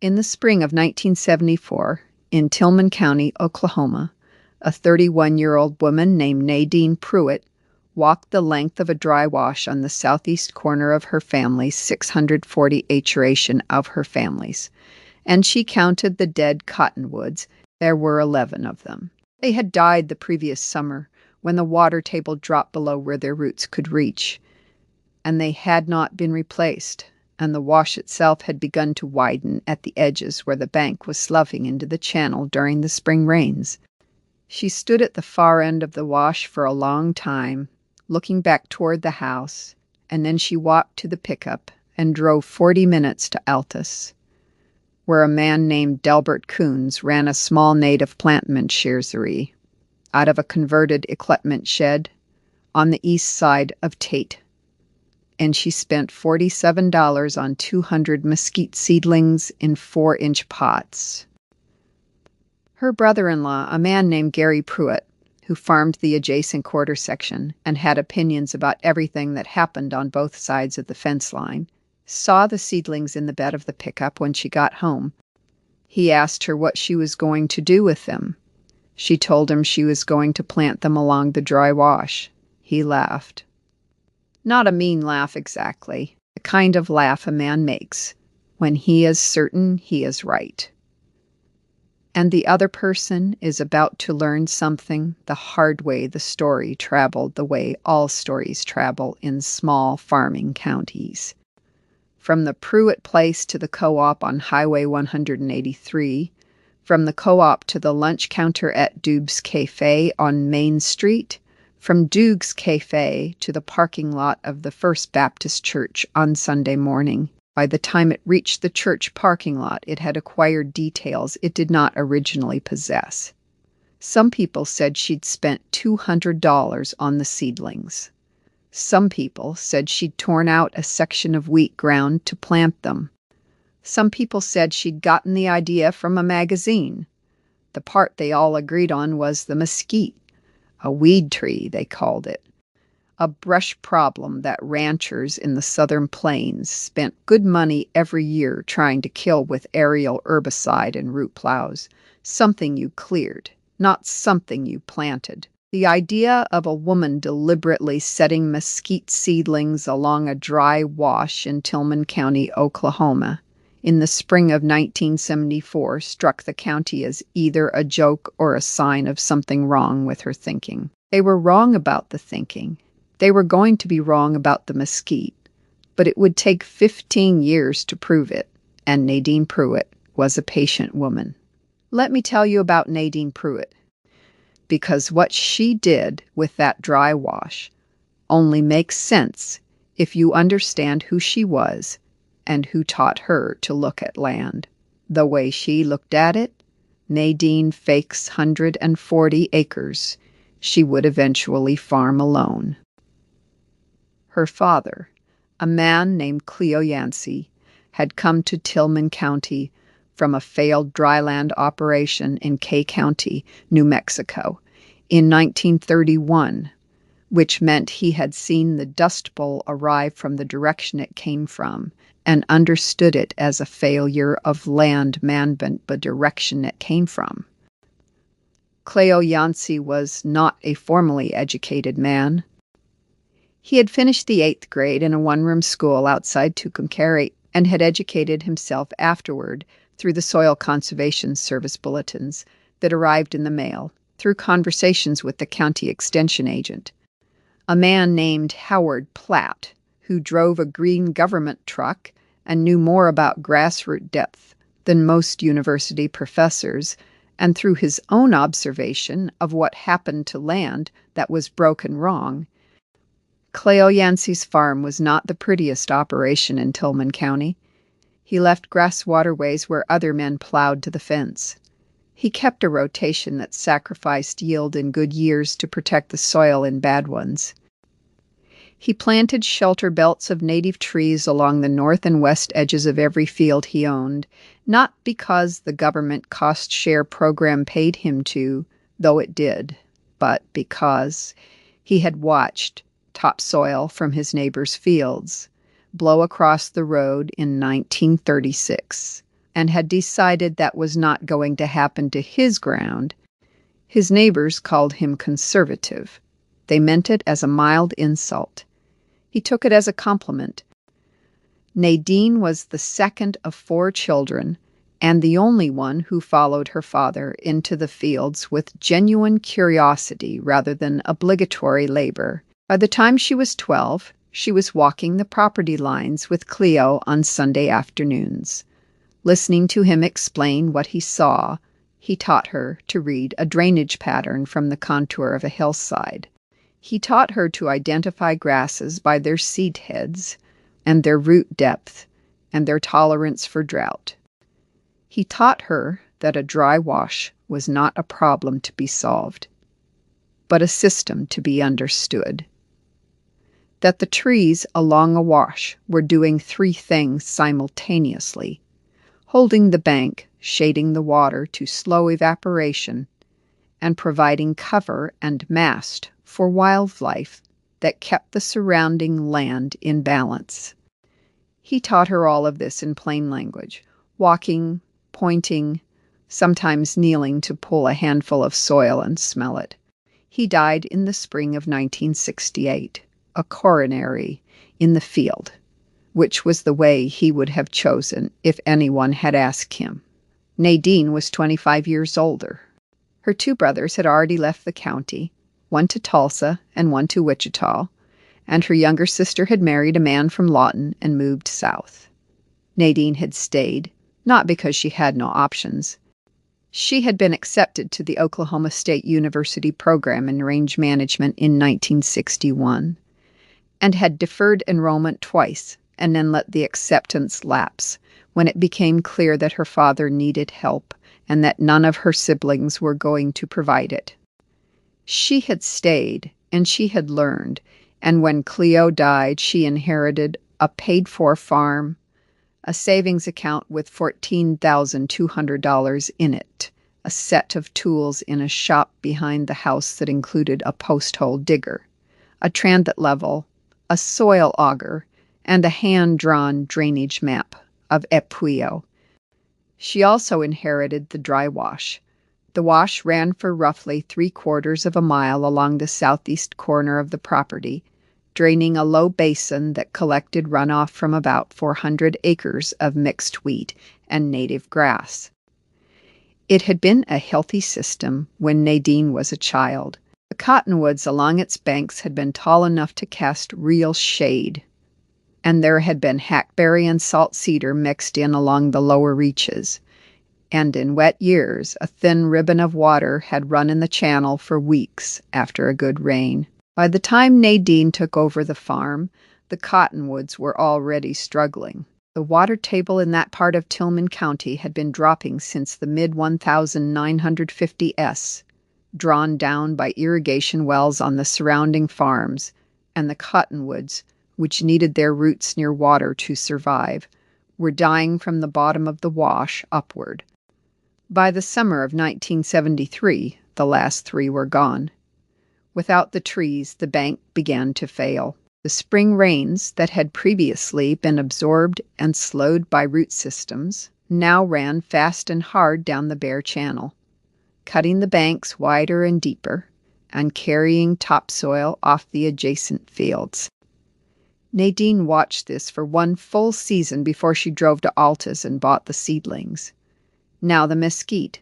In the spring of 1974, in Tillman County, Oklahoma, a 31-year-old woman named Nadine Pruitt walked the length of a dry wash on the southeast corner of her family's 640-acre ration of her family's, and she counted the dead cottonwoods. There were 11 of them. They had died the previous summer when the water table dropped below where their roots could reach, and they had not been replaced, and the wash itself had begun to widen at the edges where the bank was sloughing into the channel during the spring rains. She stood at the far end of the wash for a long time, looking back toward the house, and then she walked to the pickup and drove 40 minutes to Altus, where a man named Delbert Coons ran a small native plant menagerie out of a converted equipment shed on the east side of Tate. And she spent $47 on 200 mesquite seedlings in 4-inch pots. Her brother-in-law, a man named Gary Pruitt, who farmed the adjacent quarter section and had opinions about everything that happened on both sides of the fence line, saw the seedlings in the bed of the pickup when she got home. He asked her what she was going to do with them. She told him she was going to plant them along the dry wash. He laughed. Not a mean laugh exactly, the kind of laugh a man makes when he is certain he is right. And the other person is about to learn something the hard way the story traveled the way all stories travel in small farming counties. From the Pruitt place to the co-op on Highway 183, from the co-op to the lunch counter at Dube's Cafe on Main Street, from Duke's Cafe to the parking lot of the First Baptist Church on Sunday morning. By the time it reached the church parking lot, it had acquired details it did not originally possess. Some people said she'd spent $200 on the seedlings. Some people said she'd torn out a section of wheat ground to plant them. Some people said she'd gotten the idea from a magazine. The part they all agreed on was the mesquite. A weed tree, they called it. A brush problem that ranchers in the southern plains spent good money every year trying to kill with aerial herbicide and root plows. Something you cleared, not something you planted. The idea of a woman deliberately setting mesquite seedlings along a dry wash in Tillman County, Oklahoma, in the spring of 1974 struck the county as either a joke or a sign of something wrong with her thinking. They were wrong about the thinking. They were going to be wrong about the mesquite, but it would take 15 years to prove it, and Nadine Pruitt was a patient woman. Let me tell you about Nadine Pruitt, because what she did with that dry wash only makes sense if you understand who she was and who taught her to look at land. The way she looked at it, Nadine fakes 140 acres she would eventually farm alone. Her father, a man named Cleo Yancey, had come to Tillman County from a failed dryland operation in Kay County, New Mexico, in 1931, which meant he had seen the Dust Bowl arrive from the direction it came from and understood it as a failure of land management the direction it came from. Cleo Yancey was not a formally educated man. He had finished the 8th grade in a one-room school outside Tucumcari and had educated himself afterward through the Soil Conservation Service bulletins that arrived in the mail, through conversations with the county extension agent, a man named Howard Platt, who drove a green government truck and knew more about grassroots depth than most university professors, and through his own observation of what happened to land that was broken wrong. Cleo Yancey's farm was not the prettiest operation in Tillman County. He left grass waterways where other men plowed to the fence. He kept a rotation that sacrificed yield in good years to protect the soil in bad ones. He planted shelter belts of native trees along the north and west edges of every field he owned, not because the government cost-share program paid him to, though it did, but because he had watched topsoil from his neighbor's fields blow across the road in 1936, and had decided that was not going to happen to his ground. His neighbors called him conservative. They meant it as a mild insult. He took it as a compliment. Nadine was the second of 4 children and the only one who followed her father into the fields with genuine curiosity rather than obligatory labor. By the time she was 12, she was walking the property lines with Cleo on Sunday afternoons. Listening to him explain what he saw, he taught her to read a drainage pattern from the contour of a hillside. He taught her to identify grasses by their seed heads and their root depth and their tolerance for drought. He taught her that a dry wash was not a problem to be solved, but a system to be understood. That the trees along a wash were doing 3 things simultaneously: holding the bank, shading the water to slow evaporation, and providing cover and mast for wildlife that kept the surrounding land in balance. He taught her all of this in plain language, walking, pointing, sometimes kneeling to pull a handful of soil and smell it. He died in the spring of 1968, a coronary in the field, which was the way he would have chosen if anyone had asked him. Nadine was 25 years older. Her 2 brothers had already left the county, one to Tulsa and one to Wichita, and her younger sister had married a man from Lawton and moved south. Nadine had stayed, not because she had no options. She had been accepted to the Oklahoma State University program in range management in 1961 and had deferred enrollment twice and then let the acceptance lapse when it became clear that her father needed help and that none of her siblings were going to provide it. She had stayed and she had learned, and when Cleo died, she inherited a paid-for farm, a savings account with $14,200 in it, a set of tools in a shop behind the house that included a post-hole digger, a transit level, a soil auger, and a hand-drawn drainage map of Epuyo. She also inherited the dry wash. The wash ran for roughly 3/4 of a mile along the southeast corner of the property, draining a low basin that collected runoff from about 400 acres of mixed wheat and native grass. It had been a healthy system when Nadine was a child. The cottonwoods along its banks had been tall enough to cast real shade, and there had been hackberry and salt cedar mixed in along the lower reaches. And in wet years, a thin ribbon of water had run in the channel for weeks after a good rain. By the time Nadine took over the farm, the cottonwoods were already struggling. The water table in that part of Tillman County had been dropping since the mid-1950s, drawn down by irrigation wells on the surrounding farms, and the cottonwoods, which needed their roots near water to survive, were dying from the bottom of the wash upward. By the summer of 1973, the last 3 were gone. Without the trees, the bank began to fail. The spring rains that had previously been absorbed and slowed by root systems now ran fast and hard down the bare channel, cutting the banks wider and deeper and carrying topsoil off the adjacent fields. Nadine watched this for 1 full season before she drove to Alta's and bought the seedlings. Now the mesquite.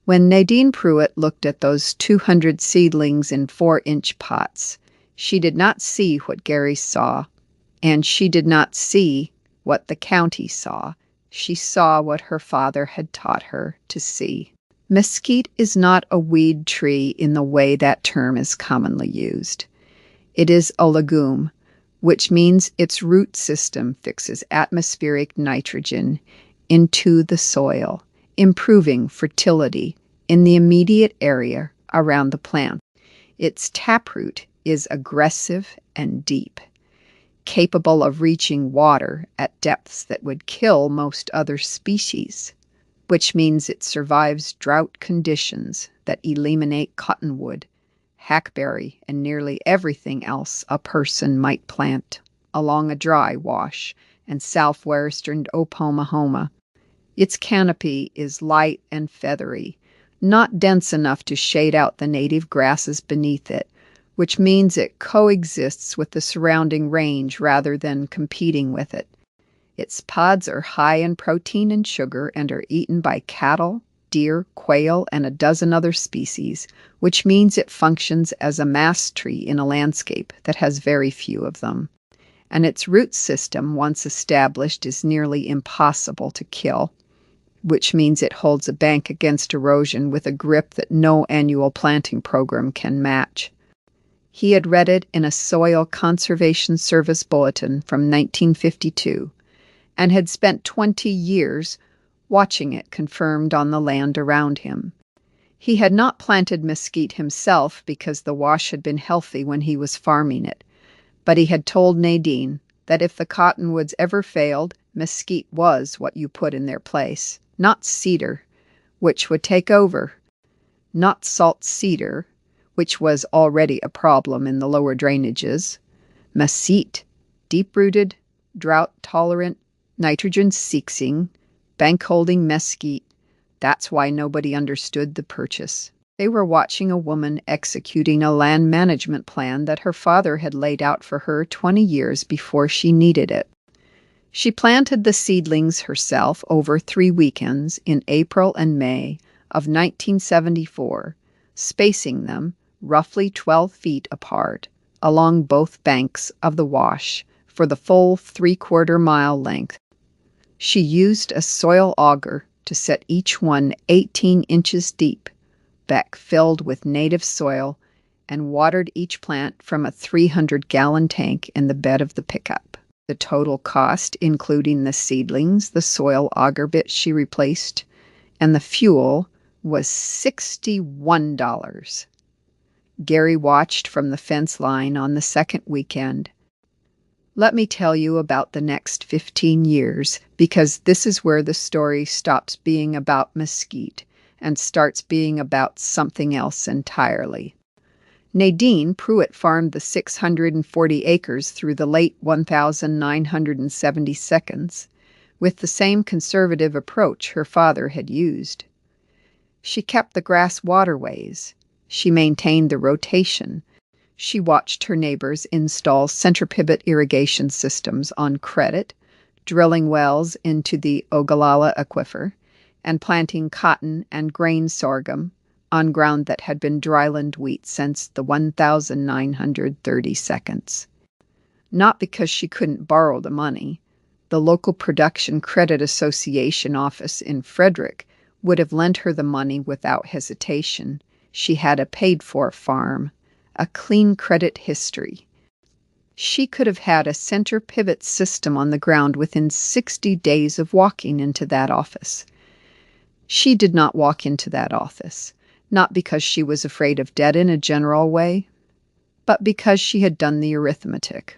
When Nadine Pruitt looked at those 200 seedlings in 4-inch pots, she did not see what Gary saw, and she did not see what the county saw. She saw what her father had taught her to see. Mesquite is not a weed tree in the way that term is commonly used. It is a legume, which means its root system fixes atmospheric nitrogen into the soil, improving fertility in the immediate area around the plant. Its taproot is aggressive and deep, capable of reaching water at depths that would kill most other species, which means it survives drought conditions that eliminate cottonwood, hackberry, and nearly everything else a person might plant along a dry wash in southwestern Oklahoma. Its canopy is light and feathery, not dense enough to shade out the native grasses beneath it, which means it coexists with the surrounding range rather than competing with it. Its pods are high in protein and sugar and are eaten by cattle, deer, quail, and a dozen other species, which means it functions as a mast tree in a landscape that has very few of them. And its root system, once established, is nearly impossible to kill, which means it holds a bank against erosion with a grip that no annual planting program can match. He had read it in a Soil Conservation Service bulletin from 1952 and had spent 20 years watching it confirmed on the land around him. He had not planted mesquite himself because the wash had been healthy when he was farming it, but he had told Nadine that if the cottonwoods ever failed, mesquite was what you put in their place, not cedar, which would take over, not salt cedar, which was already a problem in the lower drainages, mesquite, deep-rooted, drought-tolerant, nitrogen-seeking, bank-holding mesquite. That's why nobody understood the purchase. They were watching a woman executing a land management plan that her father had laid out for her 20 years before she needed it. She planted the seedlings herself over 3 weekends in April and May of 1974, spacing them roughly 12 feet apart along both banks of the wash for the full 3/4 mile length. She used a soil auger to set each one 18 inches deep, back-filled with native soil, and watered each plant from a 300-gallon tank in the bed of the pickup. The total cost, including the seedlings, the soil auger bit she replaced, and the fuel, was $61. Gary watched from the fence line on the second weekend. Let me tell you about the next 15 years, because this is where the story stops being about mesquite and starts being about something else entirely. Nadine Pruitt farmed the 640 acres through the late 1972 with the same conservative approach her father had used. She kept the grass waterways. She maintained the rotation. She watched her neighbors install center pivot irrigation systems on credit, drilling wells into the Ogallala Aquifer, and planting cotton and grain sorghum on ground that had been dryland wheat since the 1932. Not because she couldn't borrow the money. The local Production Credit Association office in Frederick would have lent her the money without hesitation. She had a paid-for farm, a clean credit history. She could have had a center pivot system on the ground within 60 days of walking into that office. She did not walk into that office, not because she was afraid of debt in a general way, but because she had done the arithmetic.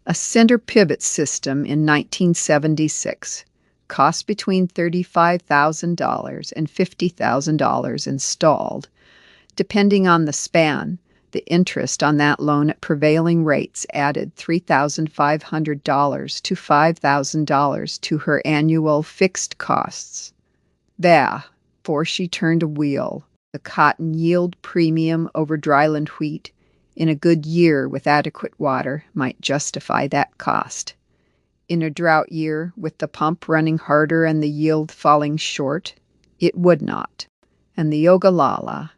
A center pivot system in 1976 cost between $35,000 and $50,000 installed. Depending on the span, the interest on that loan at prevailing rates added $3,500 to $5,000 to her annual fixed costs. There, before she turned a wheel, the cotton yield premium over dryland wheat in a good year with adequate water might justify that cost. In a drought year, with the pump running harder and the yield falling short, it would not. And the Ogallala,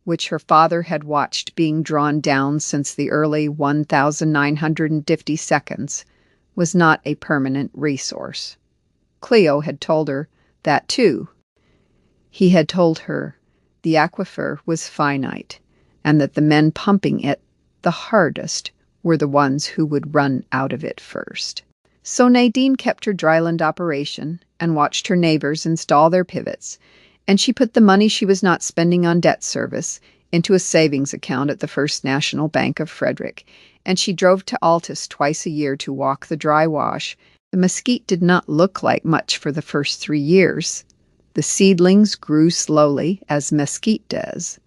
which her father had watched being drawn down since the early 1952, was not a permanent resource. Cleo had told her that too. He had told her the aquifer was finite, and that the men pumping it the hardest were the ones who would run out of it first. So Nadine kept her dryland operation and watched her neighbors install their pivots, and she put the money she was not spending on debt service into a savings account at the First National Bank of Frederick, and she drove to Altus twice a year to walk the dry wash. The mesquite did not look like much for the first 3 years. The seedlings grew slowly, as mesquite does,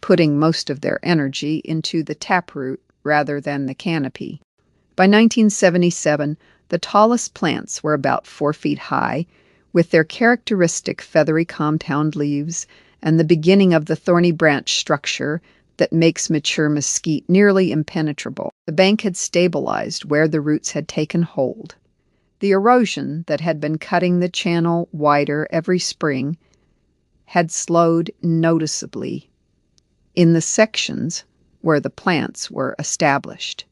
putting most of their energy into the taproot rather than the canopy. By 1977, the tallest plants were about 4 feet high, with their characteristic feathery compound leaves and the beginning of the thorny branch structure that makes mature mesquite nearly impenetrable. The bank had stabilized where the roots had taken hold. The erosion that had been cutting the channel wider every spring had slowed noticeably in the sections where the plants were established.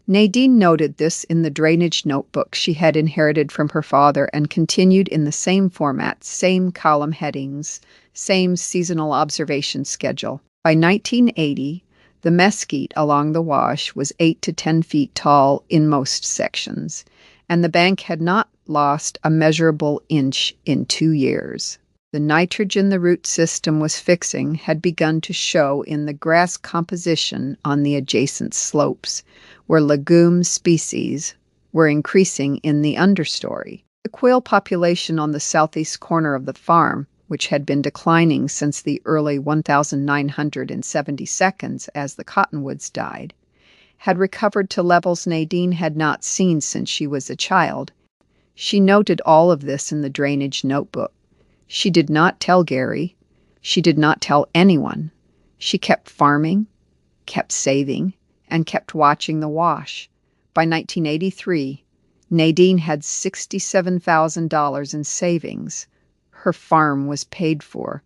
Nadine noted this in the drainage notebook she had inherited from her father and continued in the same format, same column headings, same seasonal observation schedule. By 1980, the mesquite along the wash was 8 to 10 feet tall in most sections, and the bank had not lost a measurable inch in 2 years. The nitrogen the root system was fixing had begun to show in the grass composition on the adjacent slopes, where legume species were increasing in the understory. The quail population on the southeast corner of the farm, which had been declining since the early 1972 as the cottonwoods died, had recovered to levels Nadine had not seen since she was a child. She noted all of this in the drainage notebook. She did not tell Gary. She did not tell anyone. She kept farming, kept saving, and kept watching the wash. By 1983, Nadine had $67,000 in savings. Her farm was paid for.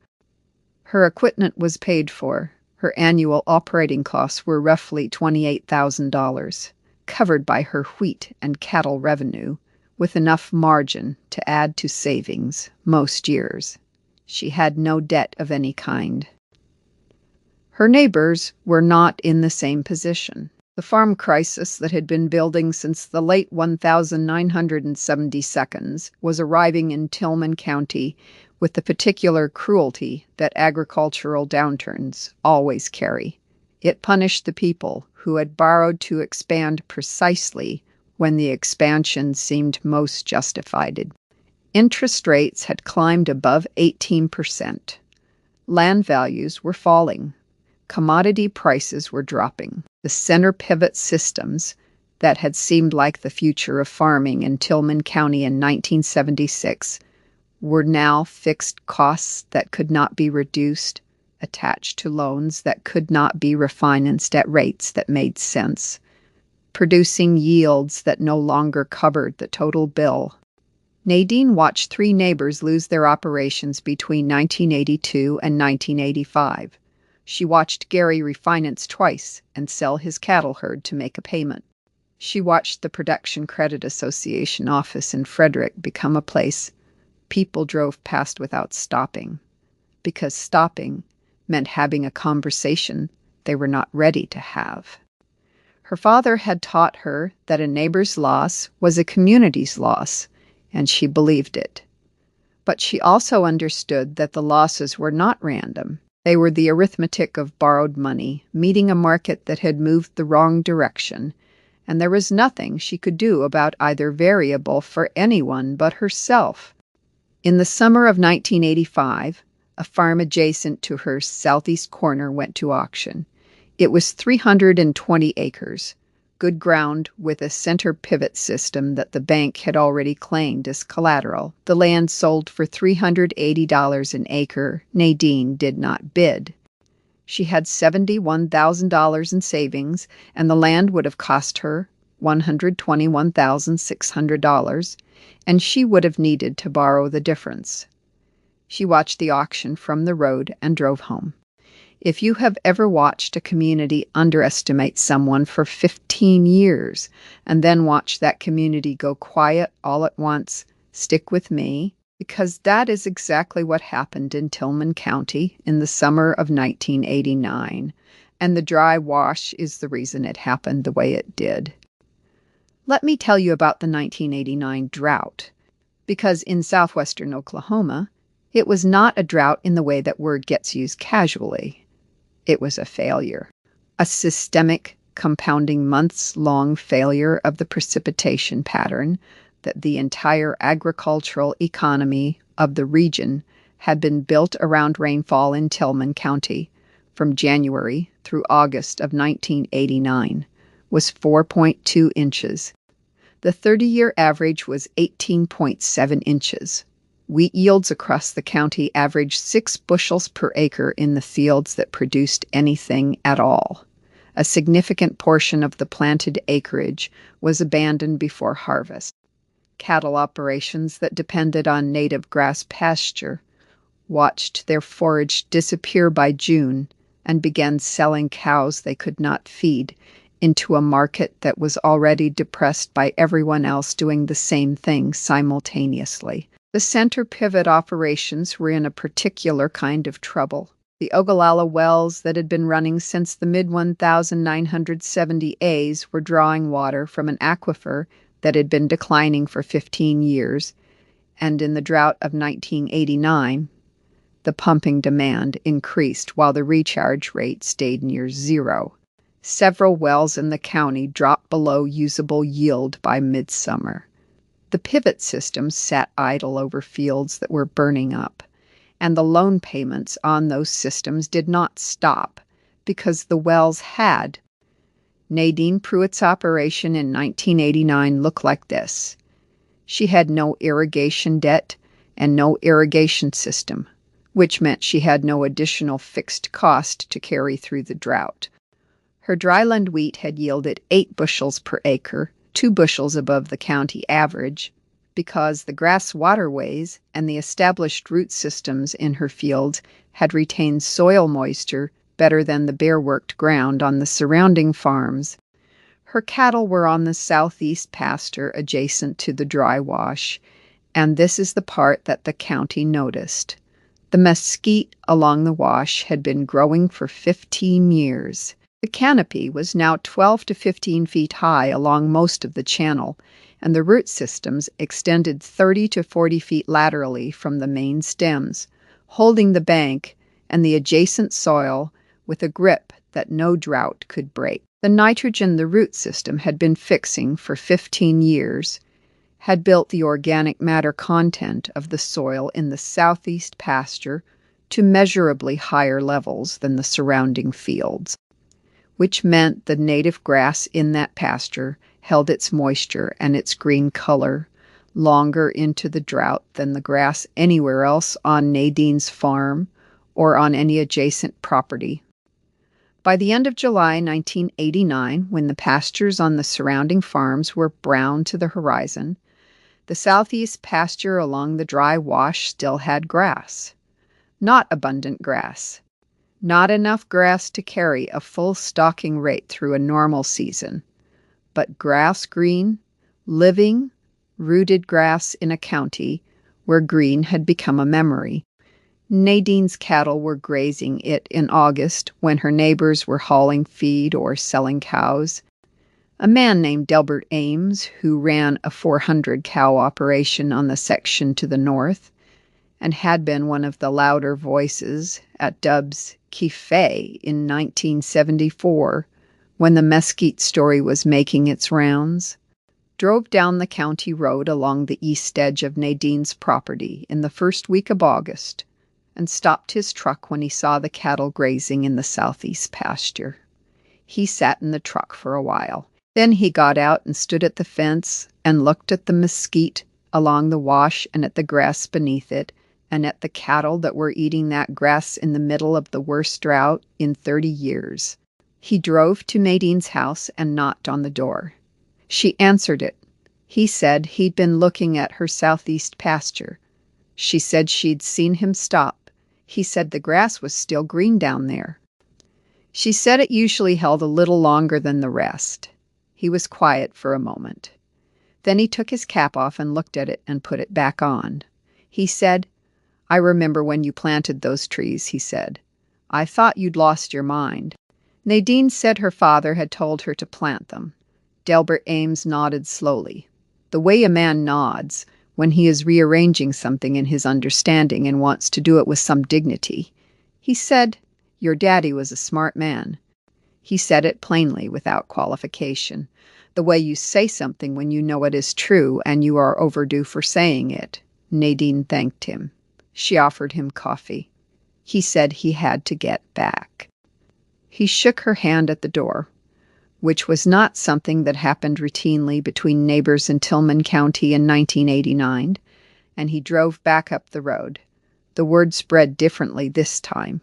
Her equipment was paid for. Her annual operating costs were roughly $28,000, covered by her wheat and cattle revenue, with enough margin to add to savings most years. She had no debt of any kind. Her neighbors were not in the same position. The farm crisis that had been building since the late 1972 was arriving in Tillman County with the particular cruelty that agricultural downturns always carry. It punished the people who had borrowed to expand precisely when the expansion seemed most justified. Interest rates had climbed above 18%. Land values were falling. Commodity prices were dropping. The center pivot systems that had seemed like the future of farming in Tillman County in 1976 were now fixed costs that could not be reduced, attached to loans that could not be refinanced at rates that made sense, producing yields that no longer covered the total bill. Nadine watched 3 neighbors lose their operations between 1982 and 1985. She watched Gary refinance twice and sell his cattle herd to make a payment. She watched the Production Credit Association office in Frederick become a place people drove past without stopping, because stopping meant having a conversation they were not ready to have. Her father had taught her that a neighbor's loss was a community's loss, and she believed it. But she also understood that the losses were not random. They were the arithmetic of borrowed money, meeting a market that had moved the wrong direction, and there was nothing she could do about either variable for anyone but herself. In the summer of 1985, a farm adjacent to her southeast corner went to auction. It was 320 acres, good ground with a center pivot system that the bank had already claimed as collateral. The land sold for $380 an acre. Nadine did not bid. She had $71,000 in savings, and the land would have cost her $121,600, and she would have needed to borrow the difference. She watched the auction from the road and drove home. If you have ever watched a community underestimate someone for 15 years and then watch that community go quiet all at once, stick with me, because that is exactly what happened in Tillman County in the summer of 1989, and the dry wash is the reason it happened the way it did. Let me tell you about the 1989 drought, because in southwestern Oklahoma, it was not a drought in the way that word gets used casually. It was a failure, a systemic, compounding months-long failure of the precipitation pattern that the entire agricultural economy of the region had been built around rainfall in Tillman County from January through August of 1989 was 4.2 inches. The 30-year average was 18.7 inches. Wheat yields across the county averaged 6 bushels per acre in the fields that produced anything at all. A significant portion of the planted acreage was abandoned before harvest. Cattle operations that depended on native grass pasture watched their forage disappear by June and began selling cows they could not feed into a market that was already depressed by everyone else doing the same thing simultaneously. The center pivot operations were in a particular kind of trouble. The Ogallala wells that had been running since the mid-1970s were drawing water from an aquifer that had been declining for 15 years, and in the drought of 1989, the pumping demand increased while the recharge rate stayed near zero. Several wells in the county dropped below usable yield by midsummer. The pivot system sat idle over fields that were burning up, and the loan payments on those systems did not stop because the wells had. Nadine Pruitt's operation in 1989 looked like this. She had no irrigation debt and no irrigation system, which meant she had no additional fixed cost to carry through the drought. Her dryland wheat had yielded 8 bushels per acre, 2 bushels above the county average, because the grass waterways and the established root systems in her fields had retained soil moisture better than the bare-worked ground on the surrounding farms. Her cattle were on the southeast pasture adjacent to the dry wash, and this is the part that the county noticed. The mesquite along the wash had been growing for 15 years. The canopy was now 12 to 15 feet high along most of the channel, and the root systems extended 30 to 40 feet laterally from the main stems, holding the bank and the adjacent soil with a grip that no drought could break. The nitrogen the root system had been fixing for 15 years had built the organic matter content of the soil in the southeast pasture to measurably higher levels than the surrounding fields, which meant the native grass in that pasture held its moisture and its green color longer into the drought than the grass anywhere else on Nadine's farm or on any adjacent property. By the end of July 1989, when the pastures on the surrounding farms were brown to the horizon, the southeast pasture along the dry wash still had grass. Not abundant grass. Not enough grass to carry a full stocking rate through a normal season, but grass green, living, rooted grass in a county where green had become a memory. Nadine's cattle were grazing it in August when her neighbors were hauling feed or selling cows. A man named Delbert Ames, who ran a 400-cow operation on the section to the north and had been one of the louder voices at Dub's Cafe in 1974 when the mesquite story was making its rounds, drove down the county road along the east edge of Nadine's property in the first week of August and stopped his truck when he saw the cattle grazing in the southeast pasture. He sat in the truck for a while. Then he got out and stood at the fence and looked at the mesquite along the wash and at the grass beneath it and at the cattle that were eating that grass in the middle of the worst drought in 30 years. He drove to Nadine's house and knocked on the door. She answered it. He said he'd been looking at her southeast pasture. She said she'd seen him stop. He said the grass was still green down there. She said it usually held a little longer than the rest. He was quiet for a moment. Then he took his cap off and looked at it and put it back on. He said, "I remember when you planted those trees," he said. "I thought you'd lost your mind." Nadine said her father had told her to plant them. Delbert Ames nodded slowly, the way a man nods when he is rearranging something in his understanding and wants to do it with some dignity. He said, "Your daddy was a smart man." He said it plainly, without qualification, the way you say something when you know it is true and you are overdue for saying it. Nadine thanked him. She offered him coffee. He said he had to get back. He shook her hand at the door, which was not something that happened routinely between neighbors in Tillman County in 1989, and he drove back up the road. The word spread differently this time.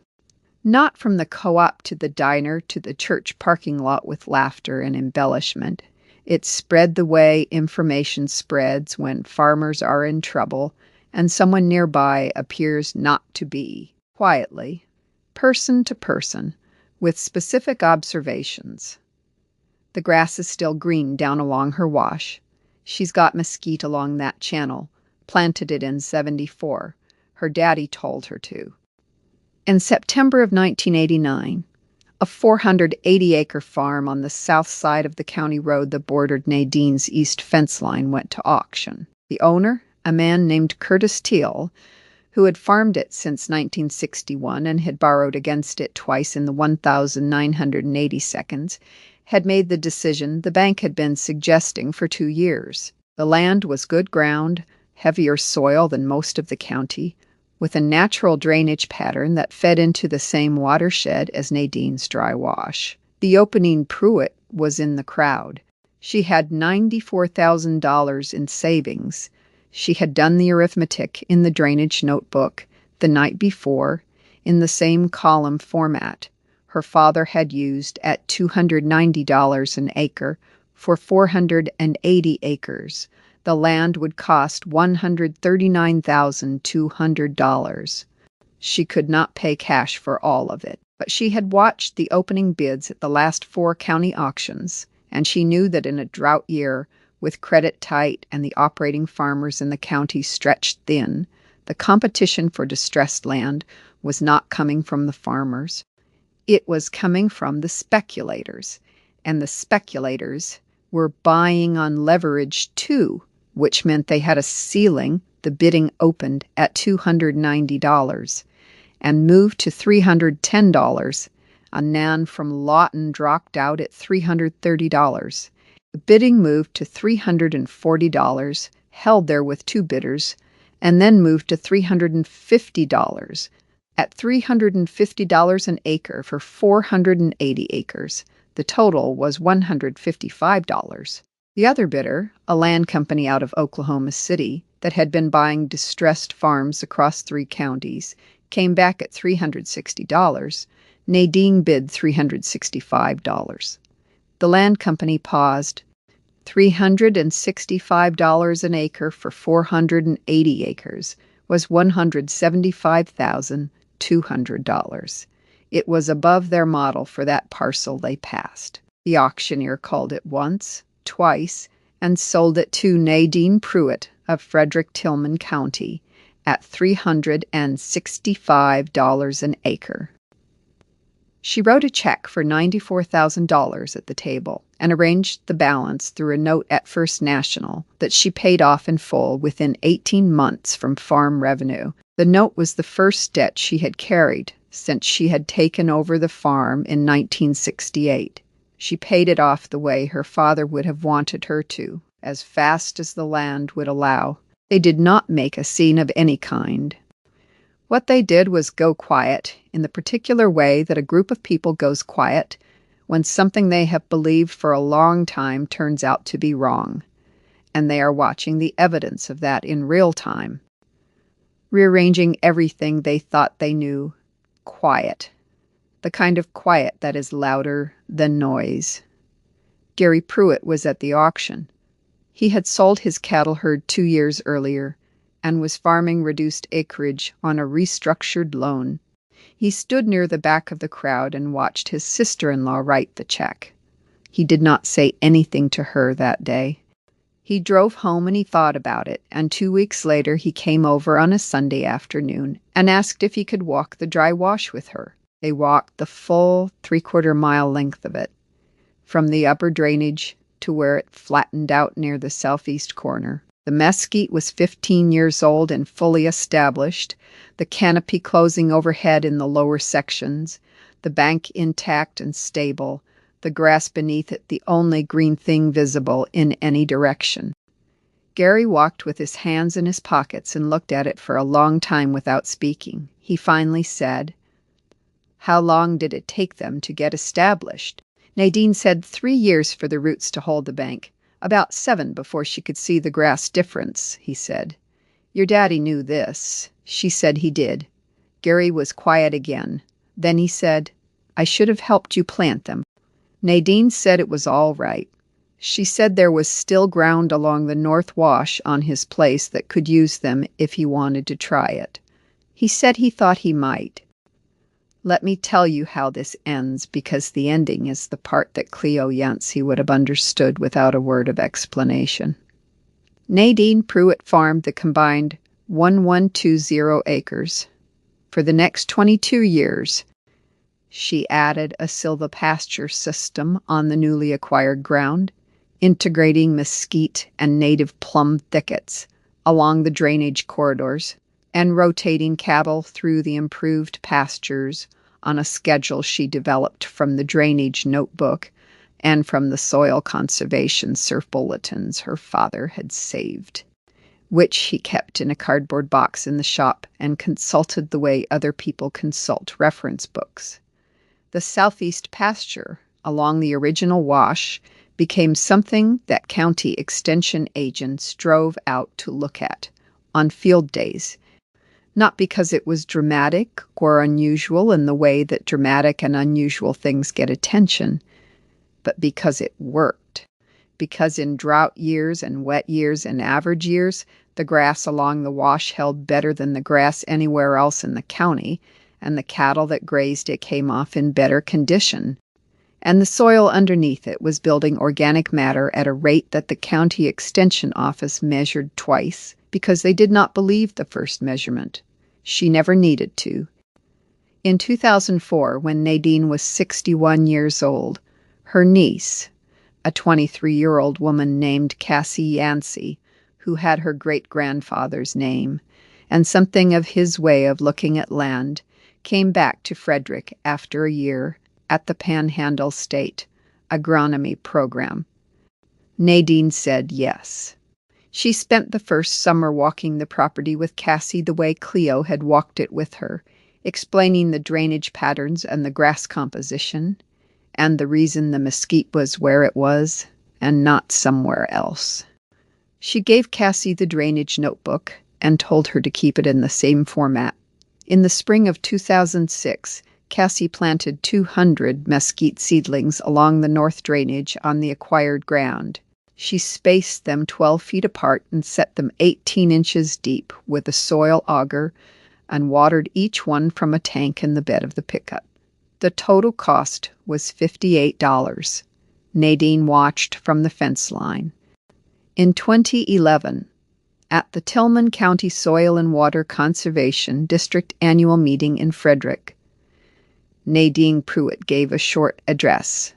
Not from the co-op to the diner to the church parking lot with laughter and embellishment. It spread the way information spreads when farmers are in trouble and someone nearby appears not to be, quietly, person to person, with specific observations. The grass is still green down along her wash. She's got mesquite along that channel, planted it in '74. Her daddy told her to. In September of 1989, a 480-acre farm on the south side of the county road that bordered Nadine's east fence line went to auction. The owner, a man named Curtis Teal, who had farmed it since 1961 and had borrowed against it twice in the 1,980 seconds, had made the decision the bank had been suggesting for 2 years. The land was good ground, heavier soil than most of the county, with a natural drainage pattern that fed into the same watershed as Nadine's dry wash. The opening Pruitt was in the crowd. She had $94,000 in savings. She had done the arithmetic in the drainage notebook the night before in the same column format her father had used at $290 an acre for 480 acres. The land would cost $139,200. She could not pay cash for all of it, but she had watched the opening bids at the last 4 county auctions, and she knew that in a drought year, with credit tight and the operating farmers in the county stretched thin, the competition for distressed land was not coming from the farmers. It was coming from the speculators, and the speculators were buying on leverage too, which meant they had a ceiling. The bidding opened at $290 and moved to $310. A Nan from Lawton dropped out at $330. The bidding moved to $340, held there with 2 bidders, and then moved to $350. At $350 an acre for 480 acres, the total was $155. The other bidder, a land company out of Oklahoma City that had been buying distressed farms across 3 counties, came back at $360. Nadine bid $365. The land company paused. $365 an acre for 480 acres was $175,200. It was above their model for that parcel they passed. The auctioneer called it once, twice, and sold it to Nadine Pruitt of Frederick Tillman County at $365 an acre. She wrote a check for $94,000 at the table and arranged the balance through a note at First National that she paid off in full within 18 months from farm revenue. The note was the first debt she had carried since she had taken over the farm in 1968. She paid it off the way her father would have wanted her to, as fast as the land would allow. They did not make a scene of any kind. What they did was go quiet, in the particular way that a group of people goes quiet when something they have believed for a long time turns out to be wrong, and they are watching the evidence of that in real time. Rearranging everything they thought they knew. Quiet. The kind of quiet that is louder than noise. Gary Pruitt was at the auction. He had sold his cattle herd 2 years earlier and was farming reduced acreage on a restructured loan. He stood near the back of the crowd and watched his sister-in-law write the check. He did not say anything to her that day. He drove home and he thought about it, and 2 weeks later he came over on a Sunday afternoon and asked if he could walk the dry wash with her. They walked the full 3/4-mile length of it, from the upper drainage to where it flattened out near the southeast corner. The mesquite was 15 years old and fully established, the canopy closing overhead in the lower sections, the bank intact and stable, the grass beneath it the only green thing visible in any direction. Gary walked with his hands in his pockets and looked at it for a long time without speaking. He finally said, "How long did it take them to get established?" Nadine said 3 years for the roots to hold the bank. About 7 before she could see the grass difference, he said. Your daddy knew this. She said he did. Gary was quiet again. Then he said, I should have helped you plant them. Nadine said it was all right. She said there was still ground along the North Wash on his place that could use them if he wanted to try it. He said he thought he might. Let me tell you how this ends, because the ending is the part that Cleo Yancey would have understood without a word of explanation. Nadine Pruitt farmed the combined 1120 acres. For the next 22 years, she added a silvopasture system on the newly acquired ground, integrating mesquite and native plum thickets along the drainage corridors, and rotating cattle through the improved pastures on a schedule she developed from the drainage notebook and from the soil conservation surf bulletins her father had saved, which he kept in a cardboard box in the shop and consulted the way other people consult reference books. The southeast pasture along the original wash became something that county extension agents drove out to look at on field days, not because it was dramatic or unusual in the way that dramatic and unusual things get attention, but because it worked. Because in drought years and wet years and average years, the grass along the wash held better than the grass anywhere else in the county, and the cattle that grazed it came off in better condition. And the soil underneath it was building organic matter at a rate that the county extension office measured twice, because they did not believe the first measurement. She never needed to. In 2004, when Nadine was 61 years old, her niece, a 23-year-old woman named Cassie Yancey, who had her great-grandfather's name, and something of his way of looking at land, came back to Frederick after a year at the Panhandle State Agronomy Program. Nadine said yes. She spent the first summer walking the property with Cassie the way Cleo had walked it with her, explaining the drainage patterns and the grass composition, and the reason the mesquite was where it was and not somewhere else. She gave Cassie the drainage notebook and told her to keep it in the same format. In the spring of 2006, Cassie planted 200 mesquite seedlings along the north drainage on the acquired ground. She spaced them 12 feet apart and set them 18 inches deep with a soil auger and watered each one from a tank in the bed of the pickup. The total cost was $58. Nadine watched from the fence line. In 2011, at the Tillman County Soil and Water Conservation District annual meeting in Frederick, Nadine Pruitt gave a short address.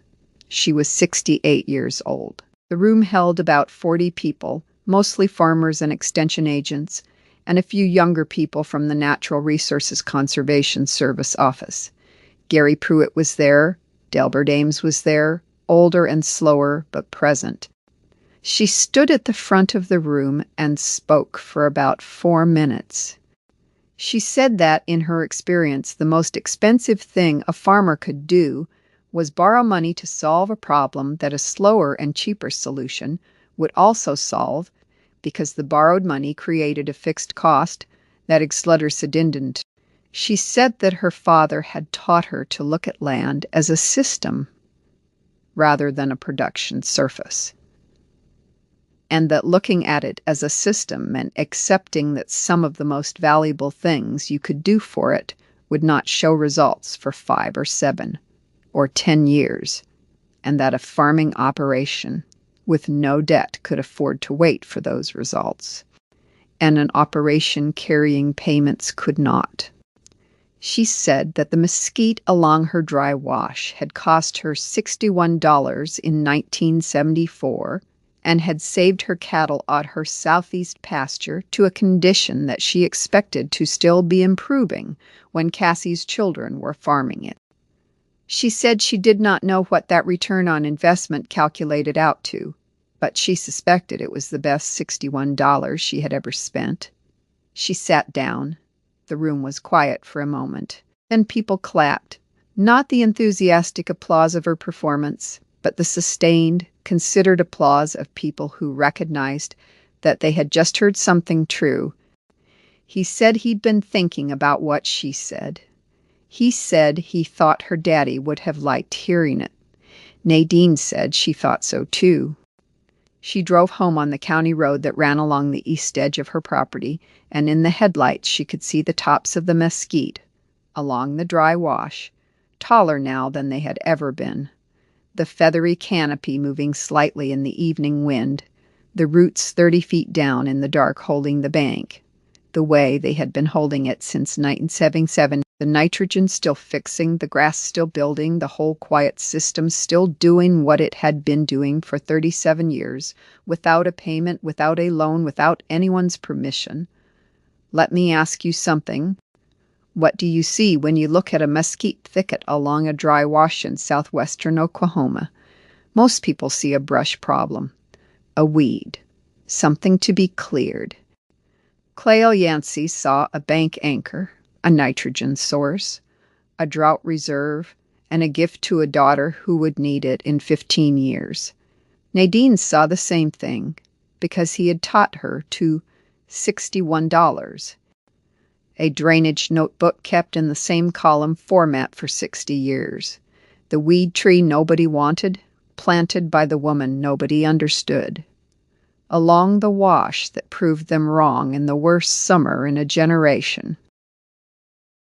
She was 68 years old. The room held about 40 people, mostly farmers and extension agents, and a few younger people from the Natural Resources Conservation Service office. Gary Pruitt was there, Delbert Ames was there, older and slower, but present. She stood at the front of the room and spoke for about 4 minutes. She said that, in her experience, the most expensive thing a farmer could do was borrow money to solve a problem that a slower and cheaper solution would also solve, because the borrowed money created a fixed cost that Exludersa didn't. She said that her father had taught her to look at land as a system rather than a production surface, and that looking at it as a system meant accepting that some of the most valuable things you could do for it would not show results for 5 or 7 or 10 years, and that a farming operation with no debt could afford to wait for those results, and an operation carrying payments could not. She said that the mesquite along her dry wash had cost her $61 in 1974 and had saved her cattle at her southeast pasture to a condition that she expected to still be improving when Cassie's children were farming it. She said she did not know what that return on investment calculated out to, but she suspected it was the best $61 she had ever spent. She sat down. The room was quiet for a moment. Then people clapped, not the enthusiastic applause of her performance, but the sustained, considered applause of people who recognized that they had just heard something true, He said he'd been thinking about what she said. He said he thought her daddy would have liked hearing it. Nadine said she thought so too. She drove home on the county road that ran along the east edge of her property, and in the headlights she could see the tops of the mesquite along the dry wash, taller now than they had ever been, the feathery canopy moving slightly in the evening wind, the roots 30 feet down in the dark holding the bank, the way they had been holding it since 1977, the nitrogen still fixing, the grass still building, the whole quiet system still doing what it had been doing for 37 years, without a payment, without a loan, without anyone's permission. Let me ask you something. What do you see when you look at a mesquite thicket along a dry wash in southwestern Oklahoma? Most people see a brush problem, a weed, something to be cleared. Cleo Yancey saw a bank anchor, a nitrogen source, a drought reserve, and a gift to a daughter who would need it in 15 years. Nadine saw the same thing because he had taught her to $61, a drainage notebook kept in the same column format for 60 years, the weed tree nobody wanted, planted by the woman nobody understood. Along the wash that proved them wrong in the worst summer in a generation.